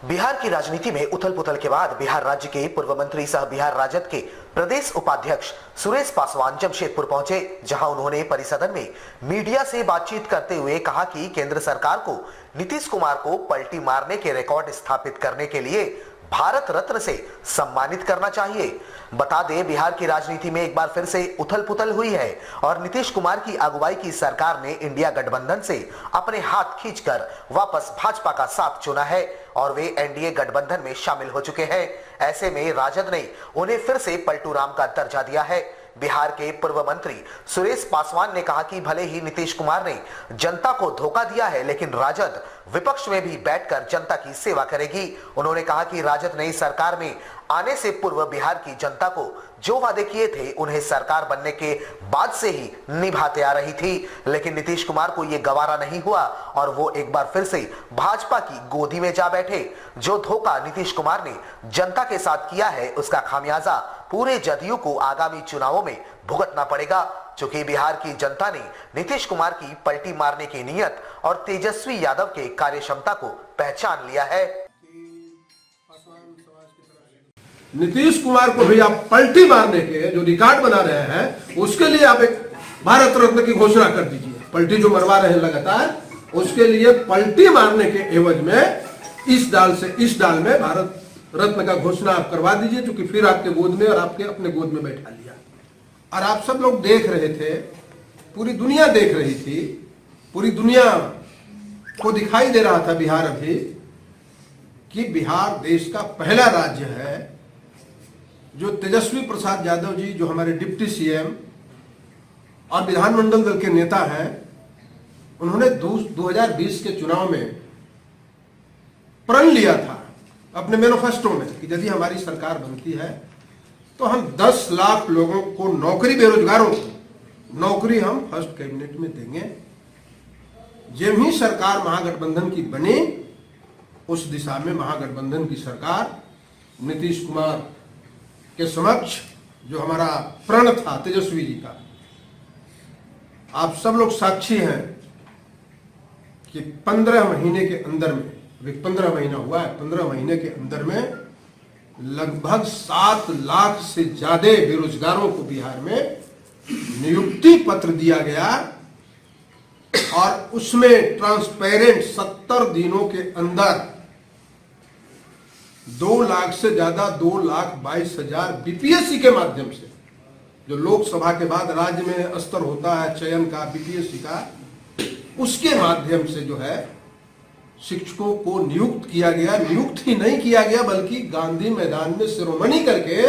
बिहार की राजनीति में उथल पुथल के बाद बिहार राज्य के पूर्व मंत्री सह बिहार राजद के प्रदेश उपाध्यक्ष सुरेश पासवान जमशेदपुर पहुंचे, जहां उन्होंने परिसदन में मीडिया से बातचीत करते हुए कहा कि केंद्र सरकार को नीतीश कुमार को पलटी मारने के रिकॉर्ड स्थापित करने के लिए भारत रत्न से सम्मानित करना चाहिए। बता दें, बिहार की राजनीति में एक बार फिर से उथल पुथल हुई है और नीतीश कुमार की अगुवाई की सरकार ने इंडिया गठबंधन से अपने हाथ खींचकर वापस भाजपा का साथ चुना है और वे एनडीए गठबंधन में शामिल हो चुके हैं। ऐसे में राजद ने उन्हें फिर से पलटू राम का दर्जा दिया है। बिहार के पूर्व मंत्री सुरेश पासवान ने कहा कि भले ही नीतीश कुमार ने जनता को धोखा दिया है, लेकिन राजद विपक्ष में भी बैठकर जनता की सेवा करेगी। उन्होंने कहा कि राजद नई सरकार में आने से पूर्व बिहार की जनता को जो वादे किए थे उन्हें सरकार बनने के बाद से ही निभाते आ रही थी, लेकिन नीतीश कुमार को यह गवारा नहीं हुआ और वो एक बार फिर से भाजपा की गोदी में जा बैठे। जो धोखा नीतीश कुमार ने जनता के साथ किया है, उसका खामियाजा पूरे जदयू को आगामी चुनावों में भुगतना पड़ेगा। चूंकि बिहार की जनता ने नीतीश कुमार की पलटी मारने की नीयत और तेजस्वी यादव के कार्यक्षमता को पहचान लिया है। नीतीश कुमार को भी आप पलटी मारने के जो रिकॉर्ड बना रहे हैं, उसके लिए आप एक भारत रत्न की घोषणा कर दीजिए। पलटी जो मरवा रहे हैं लगातार, उसके लिए पलटी मारने के एवज में इस डाल से इस डाल में भारत रत्न का घोषणा आप करवा दीजिए, क्योंकि फिर आपके गोद में और आपके अपने गोद में बैठा लिया। और आप सब लोग देख रहे थे, पूरी दुनिया देख रही थी, पूरी दुनिया को दिखाई दे रहा था बिहार अभी कि बिहार देश का पहला राज्य है जो तेजस्वी प्रसाद यादव जी, जो हमारे डिप्टी सीएम और विधानमंडल दल के नेता हैं, उन्होंने 2020 के चुनाव में प्रण लिया था अपने मैनिफेस्टो में कि यदि हमारी सरकार बनती है तो हम 10 लाख लोगों को नौकरी, बेरोजगारों को नौकरी हम फर्स्ट कैबिनेट में देंगे। जब ही सरकार महागठबंधन की बनी, उस दिशा में महागठबंधन की सरकार नीतीश कुमार के समक्ष जो हमारा प्रण था तेजस्वी जी का, आप सब लोग साक्षी हैं कि 15 महीने के अंदर में, अभी 15 महीना हुआ है, 15 महीने के अंदर में लगभग 7 लाख से ज्यादा बेरोजगारों को बिहार में नियुक्ति पत्र दिया गया और उसमें ट्रांसपेरेंट 70 दिनों के अंदर 2 लाख से ज्यादा 2,22,000 बीपीएससी के माध्यम से, जो लोकसभा के बाद राज्य में स्तर होता है चयन का बीपीएससी का, उसके माध्यम से जो है शिक्षकों को नियुक्त किया गया। नियुक्त ही नहीं किया गया बल्कि गांधी मैदान में शिरोमणि करके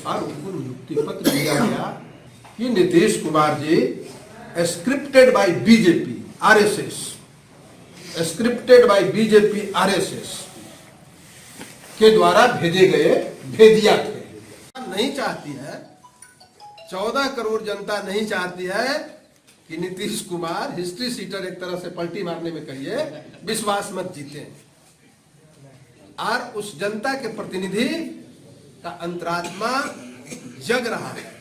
और उनको नियुक्ति पत्र दिया गया कि Nitish Kumar ji scripted by BJP RSS, scripted by BJP RSS के द्वारा भेजे गए भेदिया थे। नहीं चाहती है, 14 करोड़ जनता नहीं चाहती है कि नीतीश कुमार हिस्ट्री सीटर एक तरह से पलटी मारने में कहिए विश्वास मत जीते। और उस जनता के प्रतिनिधि का अंतरात्मा जग रहा है।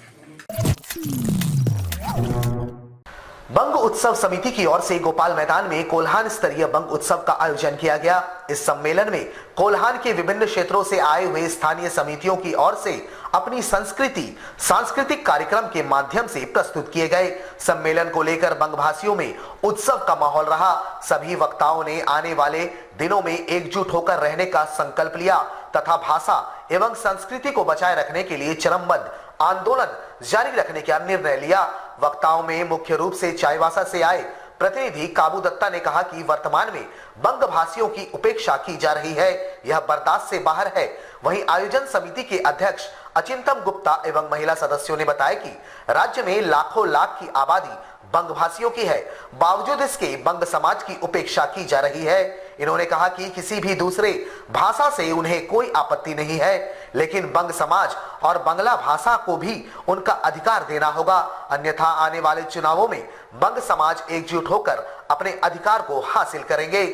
बंग उत्सव समिति की ओर से गोपाल मैदान में कोल्हान स्तरीय बंग उत्सव का आयोजन किया गया। इस सम्मेलन में कोल्हान के विभिन्न क्षेत्रों से आए हुए स्थानीय समितियों की ओर से अपनी सांस्कृतिक कार्यक्रम के माध्यम से प्रस्तुत किए गए। सम्मेलन को लेकर बंगभासियों में उत्सव का माहौल रहा। सभी वक्ताओं ने आने वाले दिनों में एकजुट होकर रहने का संकल्प लिया तथा भाषा एवं संस्कृति को बचाए रखने के लिए चरमबद्ध आंदोलन जारी रखने का निर्णय लिया। वक्ताओं में मुख्य रूप से चाईबासा से आए प्रतिनिधि काबू दत्ता ने कहा कि वर्तमान में बंग भाषियों की उपेक्षा की जा रही है, यह बर्दाश्त से बाहर है। वहीं आयोजन समिति के अध्यक्ष अचिंतम गुप्ता एवं महिला सदस्यों ने बताया कि राज्य में लाखों लाख की आबादी बंग भाषियों की है, बावजूद इसके बंग समाज की उपेक्षा की जा रही है। इन्होंने कहा कि किसी भी दूसरे भाषा से उन्हें कोई आपत्ति नहीं है, लेकिन बंग समाज और बंगला भाषा को भी उनका अधिकार देना होगा, अन्यथा आने वाले चुनावों में बंग समाज एकजुट होकर अपने अधिकार को हासिल करेंगे।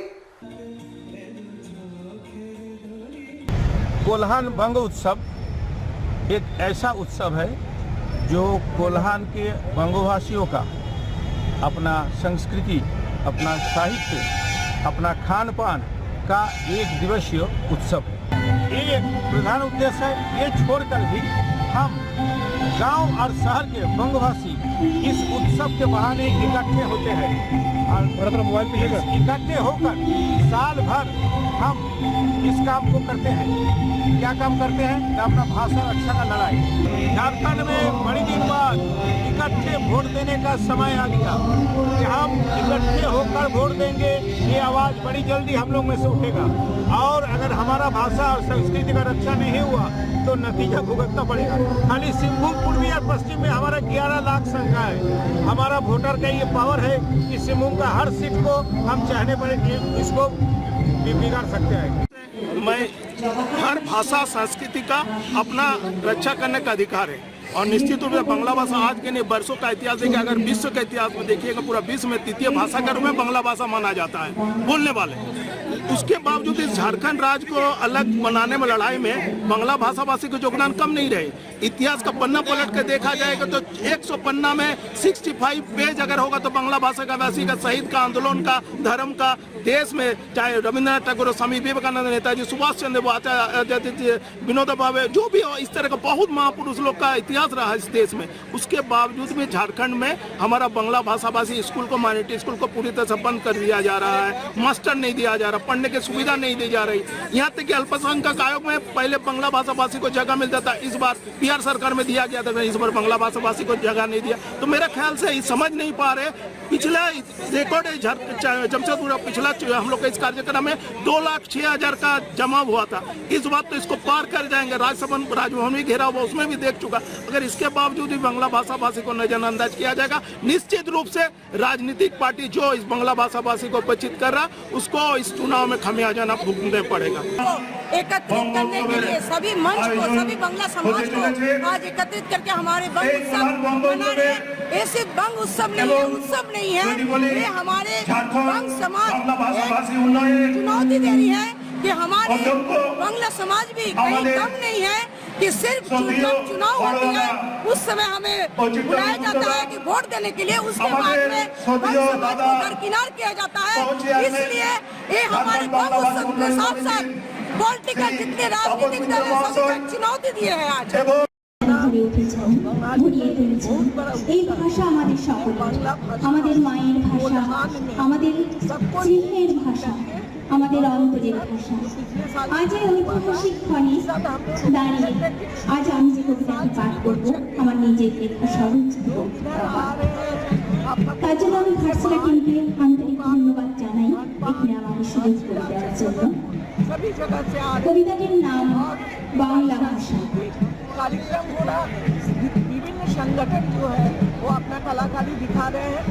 कोल्हान बंग उत्सव एक ऐसा उत्सव है जो कोल्हान के बंगोभाषियों का अपना संस्कृति, अपना साहित्य अपना खान पान का एक दिवसीय उत्सव है। एक प्रधान उद्देश्य है, ये छोड़कर भी हम गांव और शहर के बंगवासी इस उत्सव के बहाने इकट्ठे होते हैं और मोबाइल पे इकट्ठे होकर साल भर हम इस काम को करते हैं। क्या काम करते हैं? अपना भाषा रक्षा का लड़ाई। झारखंड में बड़ी दिन बाद इकट्ठे वोट देने का समय आ गया कि हम इकट्ठे होकर वोट देंगे। ये आवाज बड़ी जल्दी हम लोग में से उठेगा और अगर हमारा भाषा और संस्कृति का रक्षा नहीं हुआ तो नतीजा भुगतना पड़ेगा। खाली सिंहभूम पूर्वी और पश्चिम में हमारा 11 लाख संख्या है। हमारा वोटर का ये पावर है कि सिंहभूम का हर सीट को हम चाहने पर इसको बिगाड़ सकते हैं। मैं हर भाषा संस्कृति का अपना रक्षा करने का अधिकार है और निश्चित रूप से बांग्ला भाषा आज के नहीं वर्षों का इतिहास है कि अगर विश्व के इतिहास में देखिएगा पूरा विश्व में तृतीय भाषा के रूप में बांग्ला भाषा माना जाता है बोलने वाले। उसके बावजूद इस झारखंड राज्य को अलग बनाने में लड़ाई में बांग्ला भाषा भाषी का योगदान कम नहीं रहे। इतिहास का पन्ना पलट कर देखा जाएगा तो 100 पन्ना में 65 पेज अगर होगा तो बांग्ला भाषा का वैसी का शहीद का आंदोलन का धर्म का देश में चाहे रविन्द्रनाथ टैगोर स्वामी विवेकानंद नेताजी सुभाष चंद्र बोस विनोद भावे जो भी हो इस तरह का बहुत महापुरुष लोग का इतिहास रहा है इस देश में। उसके बावजूद भी झारखंड में हमारा बांग्ला भाषा भाषी स्कूल को माइनॉरिटी स्कूल को पूरी तरह से बंद कर दिया जा रहा है। मास्टर नहीं दिया जा रहा, पढ़ने की सुविधा नहीं दी जा रही। यहाँ तक कि अल्पसंख्यक आयोग में पहले बांग्ला भाषा भाषी को जगह मिलता था, इस बार बिहार सरकार में दिया गया था, इस बार बांग्ला भाषा भाषी को जगह नहीं दिया। तो मेरा ख्याल से समझ नहीं पा रहे। पिछला रिकॉर्ड है जमशेदपुर पिछला हम लोग का इस कार्यक्रम में 2,06,000 का जमा हुआ था। इस बात तो इसको पार कर जाएंगे। राजभवन भी घेरा हुआ उसमें भी देख चुका। अगर इसके बावजूद भी बांग्ला भाषा भाषी को नजरअंदाज किया जाएगा निश्चित रूप से राजनीतिक पार्टी जो इस बांग्ला भाषा भाषी को उपचित कर रहा उसको इस चुनाव में खमियाजा भुगतना पड़ेगा। एकत्रित करने के लिए सभी मंच को सभी बांग्ला समाज को आज एकत्रित करके हमारे बंग उत्सव मना रहे हैं। ये सिर्फ बंग उत्सव नहीं है, उत्सव नहीं है, ये हमारे बंग समाज चुनौती दे रही है कि हमारे बांग्ला समाज भी कहीं कम नहीं है कि सिर्फ जब चुनाव होती है उस समय हमें बुलाया जाता है कि वोट देने के लिए, उसके बाद में बंग समाज को दरकिनार किया जाता है। इसलिए ये हमारे बंग उत्सव के साथ साथ पॉलिटिकल जितने राजनीतिक दल हैं सभी को चुनौती दिए हैं आज। গড়ে উঠেছেন, ঘুরিয়ে তুলেছেন। এই ভাষা আমাদের সকলের, আমাদের মায়ের ভাষা, আমাদের চিহ্নের ভাষা, আমাদের অন্তরের ভাষা। আজ এই ঐতিহাসিক ক্ষণে দাঁড়িয়ে আজ আমি যে কবিতাটি পাঠ করব আমার নিজের লেখা স্বরচিত। তার জন্য আমি ভার্সিটি টিমকে আন্তরিক ধন্যবাদ জানাই এখানে আমাকে সুযোগ করে দেওয়ার জন্য। কবিতাটির নাম বাংলা ভাষা। कार्यक्रम हो रहा है, विभिन्न संगठन जो है वो अपना कलाकारी दिखा रहे हैं।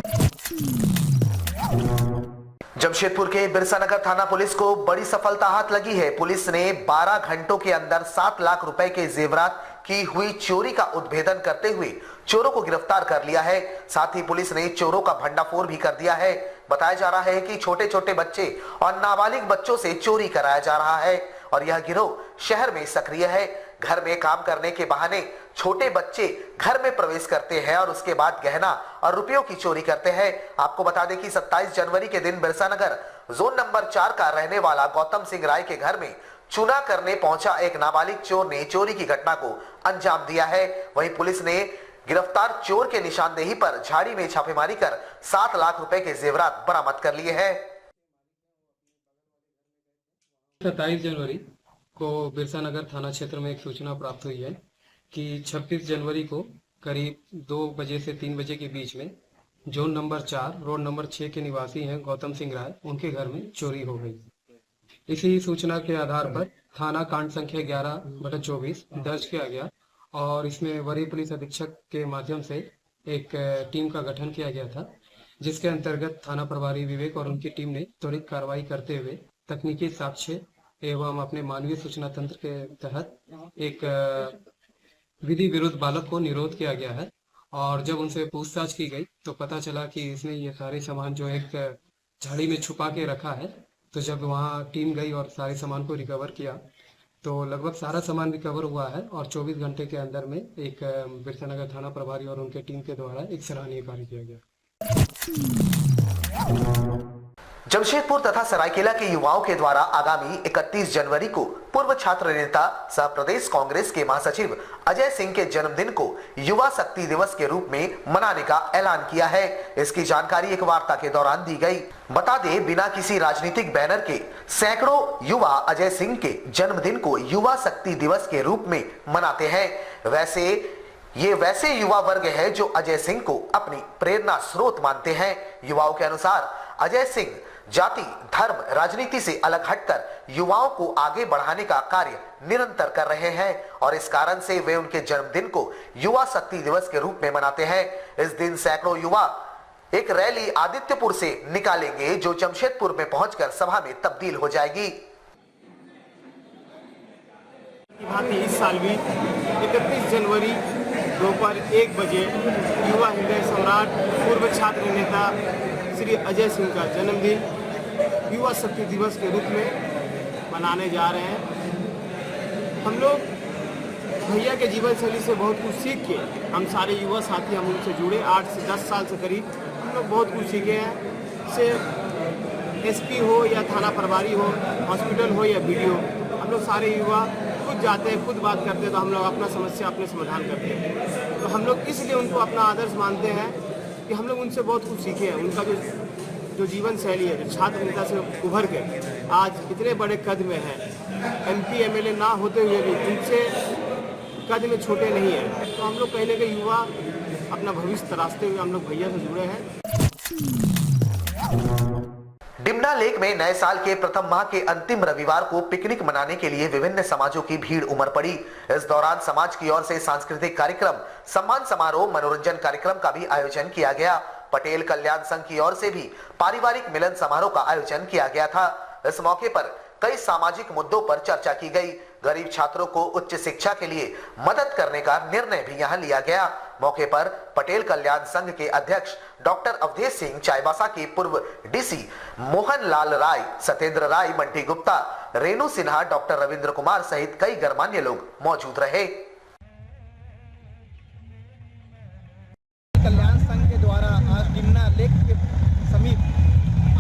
जमशेदपुर के बिरसानगर थाना पुलिस को बड़ी सफलता हाथ लगी है। पुलिस ने 12 घंटों के अंदर 7 लाख रुपए के जेवरात की हुई चोरी का उद्भेदन करते हुए चोरों को गिरफ्तार कर लिया है। साथ ही पुलिस ने चोरों का भंडाफोड़ भी कर दिया है। बताया जा रहा है कि छोटे छोटे बच्चे और नाबालिग बच्चों से चोरी कराया जा रहा है और यह गिरोह शहर में सक्रिय है। घर में काम करने के बहाने छोटे बच्चे घर में प्रवेश करते हैं और उसके बाद गहना और रुपयों की चोरी करते हैं। आपको बता दें कि 27 जनवरी के दिन बिरसानगर जोन नंबर 4 का रहने वाला गौतम सिंह राय के घर में चुना करने पहुंचा एक नाबालिग चोर ने चोरी की घटना को अंजाम दिया है। वहीं पुलिस ने गिरफ्तार चोर के निशानदेही पर झाड़ी में छापेमारी कर 7 लाख रुपए के जेवरात बरामद कर लिए हैं। 27 जनवरी को बिरसानगर थाना क्षेत्र में एक सूचना प्राप्त हुई है कि 26 जनवरी को करीब 2 बजे से 3 बजे के बीच में जोन नंबर 4 रोड नंबर 6 के निवासी हैं गौतम सिंह राय, उनके घर में चोरी हो गई। इसी सूचना के आधार पर थाना कांड संख्या 11/24 दर्ज किया गया और इसमें वरीय पुलिस अधीक्षक के माध्यम से एक टीम का गठन किया गया था, जिसके अंतर्गत थाना प्रभारी विवेक और उनकी टीम ने त्वरित कार्रवाई करते हुए तकनीकी साक्ष्य एवं अपने मानवीय सूचना तंत्र के तहत एक विधि विरुद्ध बालक को निरोध किया गया है। और जब उनसे पूछताछ की गई तो पता चला कि इसने ये सारे सामान जो एक झाड़ी में छुपा के रखा है। तो जब वहाँ टीम गई और सारे सामान को रिकवर किया तो लगभग सारा सामान रिकवर हुआ है और 24 घंटे के अंदर में एक बिरसानगर थाना प्रभारी और उनके टीम के द्वारा एक सराहनीय कार्य किया गया। जमशेदपुर तथा सरायकेला के युवाओं के द्वारा आगामी 31 जनवरी को पूर्व छात्र नेता सह प्रदेश कांग्रेस के महासचिव अजय सिंह के जन्मदिन को युवा शक्ति दिवस के रूप में मनाने का ऐलान किया है। इसकी जानकारी एक वार्ता के दौरान दी गई। बता दें, बिना किसी राजनीतिक बैनर के सैकड़ों युवा अजय सिंह के जन्मदिन को युवा शक्ति दिवस के रूप में मनाते हैं। ये वैसे युवा वर्ग है जो अजय सिंह को अपनी प्रेरणा स्रोत मानते हैं। युवाओं के अनुसार अजय सिंह जाति, धर्म, राजनीति से अलग हटकर युवाओं को आगे बढ़ाने का कार्य निरंतर कर रहे हैं और इस कारण से वे उनके जन्मदिन को युवा शक्ति दिवस के रूप में मनाते हैं। इस दिन सैकड़ों युवा एक रैली आदित्यपुर से निकालेंगे जो जमशेदपुर में पहुंचकर सभा में तब्दील हो जाएगी। इस साल भी 31 जनवरी दोपहर 1 बजे युवा हृदय सम्राट पूर्व छात्र नेता श्री अजय सिंह का जन्मदिन युवा शक्ति दिवस के रूप में मनाने जा रहे हैं। हम लोग भैया के जीवन शैली से बहुत कुछ सीख के, हम सारे युवा साथी हम उनसे जुड़े 8 से 10 साल से करीब हम लोग बहुत कुछ सीखे हैं। से एसपी हो या थाना प्रभारी हो, हॉस्पिटल हो या बीडीओ, हम लोग सारे युवा खुद जाते हैं, खुद बात करते हैं, तो हम लोग अपना समस्या अपने समाधान करते हैं। तो हम लोग इसलिए उनको अपना आदर्श मानते हैं कि हम लोग उनसे बहुत कुछ सीखे हैं। उनका जो जीवन शैली है, जो छात्र नेता से उभर के आज इतने बड़े कद में है, MP MLA ना होते हुए भी उनसे कद में छोटे नहीं है। तो हम लोग कहने के युवा अपना भविष्य तराशते हुए हम लोग भैया से जुड़े हैं। डिमना लेक में नए साल के प्रथम माह के अंतिम रविवार को पिकनिक मनाने के लिए विभिन्न समाजों की भीड़ उमड़ पड़ी। इस दौरान समाज की ओर से सांस्कृतिक कार्यक्रम, सम्मान समारोह, मनोरंजन कार्यक्रम का भी आयोजन किया गया। पटेल कल्याण संघ की ओर से भी पारिवारिक मिलन समारोह का आयोजन किया गया था। इस मौके पर कई सामाजिक मुद्दों पर चर्चा की गई। गरीब छात्रों को उच्च शिक्षा के लिए मदद करने का निर्णय भी यहां लिया गया। मौके पर पटेल कल्याण संघ के अध्यक्ष डॉक्टर अवधेश सिंह, चाईबासा के पूर्व DC मोहन लाल राय, सत्येंद्र राय, मंटी गुप्ता, रेणु सिन्हा, डॉक्टर रविंद्र कुमार सहित कई गणमान्य लोग मौजूद रहे। कल्याण संघ के द्वारा आज डिमना लेक के समीप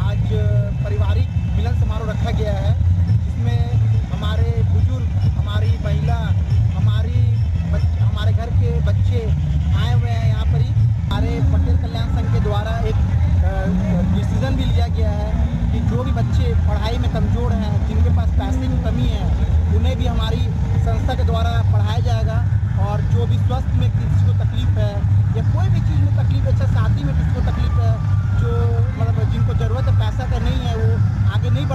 आज पारिवारिक मिलन समारोह रखा गया है, जिसमें हमारे बुजुर्ग, हमारी महिला, हमारे घर के बच्चे आए हुए हैं। यहाँ पर ही हमारे पटेल कल्याण संघ के द्वारा एक डिसीजन भी लिया गया है कि जो भी बच्चे पढ़ाई में कमज़ोर हैं, जिनके पास पैसे की कमी है, उन्हें भी हमारी संस्था के द्वारा पढ़ाया जाएगा। और जो भी स्वास्थ्य में किसी को तकलीफ है या कोई भी चीज़ में तकलीफ है, अच्छा शादी में किसी को तकलीफ है, जो मतलब जिनको ज़रूरत है पैसा का नहीं है, वो आगे नहीं